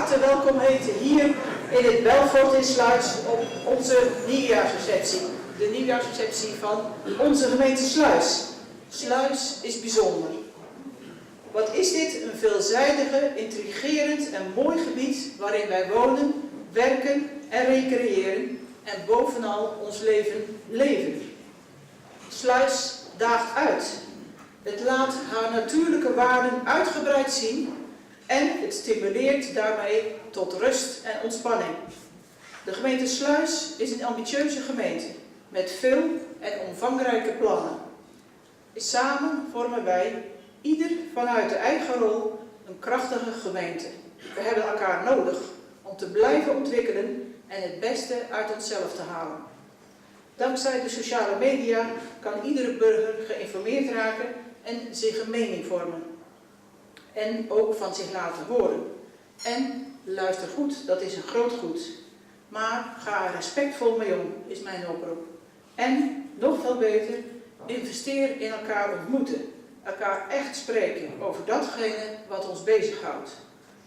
harte welkom heten hier in het Belfort in Sluis op onze nieuwjaarsreceptie. De nieuwjaarsreceptie van onze gemeente Sluis. Sluis is bijzonder. Wat is dit een veelzijdige, intrigerend en mooi gebied waarin wij wonen, werken en recreëren en bovenal ons leven leven. Sluis daagt uit. Het laat haar natuurlijke waarden uitgebreid zien en het stimuleert daarmee tot rust en ontspanning. De gemeente Sluis is een ambitieuze gemeente met veel en omvangrijke plannen. Samen vormen wij, ieder vanuit de eigen rol, een krachtige gemeente. We hebben elkaar nodig om te blijven ontwikkelen en het beste uit onszelf te halen. Dankzij de sociale media kan iedere burger geïnformeerd raken en zich een mening vormen. En ook van zich laten horen. En luister goed, dat is een groot goed. Maar ga er respectvol mee om, is mijn oproep. En, nog veel beter, investeer in elkaar ontmoeten. Elkaar echt spreken over datgene wat ons bezighoudt.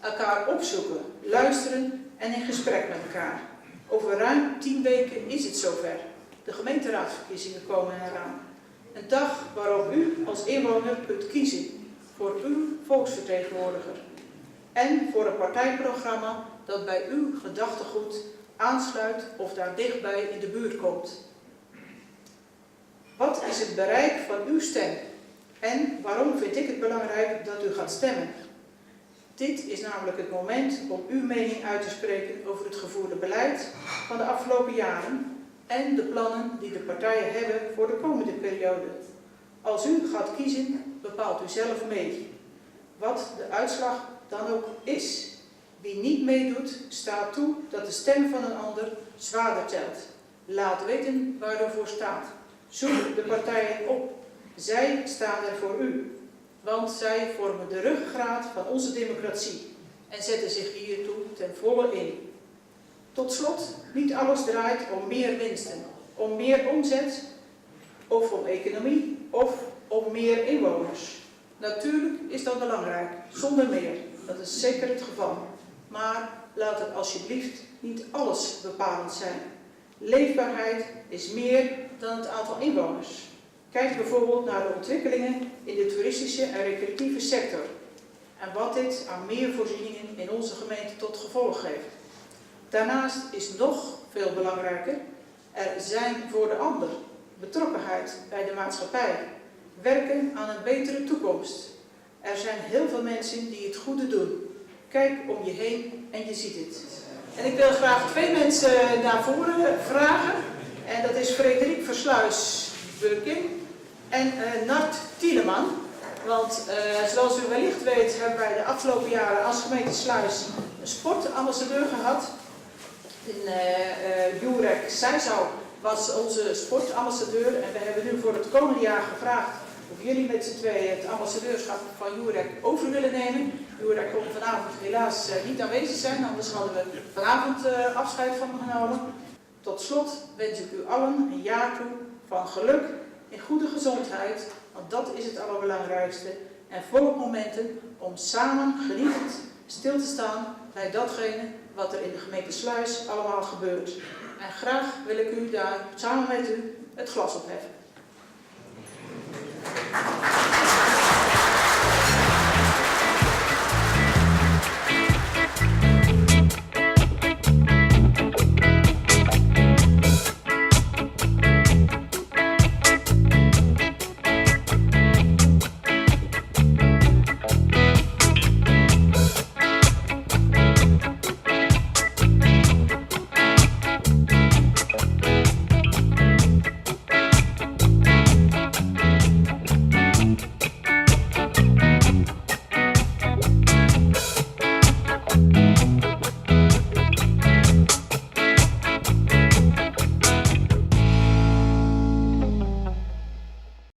Elkaar opzoeken, luisteren en in gesprek met elkaar. Over ruim 10 weken is het zover. De gemeenteraadsverkiezingen komen eraan. Een dag waarop u als inwoner kunt kiezen voor uw volksvertegenwoordiger. En voor een partijprogramma dat bij uw gedachtegoed aansluit of daar dichtbij in de buurt komt. Wat is het bereik van uw stem? En waarom vind ik het belangrijk dat u gaat stemmen? Dit is namelijk het moment om uw mening uit te spreken over het gevoerde beleid van de afgelopen jaren en de plannen die de partijen hebben voor de komende periode. Als u gaat kiezen, bepaalt u zelf mee. Wat de uitslag dan ook is. Wie niet meedoet, staat toe dat de stem van een ander zwaarder telt. Laat weten waar u voor staat. Zoek de partijen op. Zij staan er voor u. Want zij vormen de ruggengraat van onze democratie en zetten zich hiertoe ten volle in. Tot slot, niet alles draait om meer winsten, om meer omzet, of om economie, of om meer inwoners. Natuurlijk is dat belangrijk, zonder meer, dat is zeker het geval. Maar laat het alsjeblieft niet alles bepalend zijn. Leefbaarheid is meer dan het aantal inwoners. Kijk bijvoorbeeld naar de ontwikkelingen in de toeristische en recreatieve sector en wat dit aan meer voorzieningen in onze gemeente tot gevolg heeft. Daarnaast is nog veel belangrijker, er zijn voor de ander, betrokkenheid bij de maatschappij, werken aan een betere toekomst. Er zijn heel veel mensen die het goede doen. Kijk om je heen en je ziet het. En ik wil graag 2 mensen naar voren vragen. En dat is Frederik Versluis-Burking en Nart Tieleman. Want zoals u wellicht weet hebben wij de afgelopen jaren als gemeente Sluis een sportambassadeur gehad. Jurek Seizau was onze sportambassadeur en we hebben nu voor het komende jaar gevraagd of jullie met z'n tweeën het ambassadeurschap van Jurek over willen nemen. Jurek kon vanavond helaas niet aanwezig zijn, anders hadden we vanavond afscheid van hem genomen. Tot slot wens ik u allen een jaar toe van geluk, in goede gezondheid, want dat is het allerbelangrijkste. En volop momenten om samen genietend stil te staan bij datgene wat er in de gemeente Sluis allemaal gebeurt. En graag wil ik u daar samen met u het glas opheffen.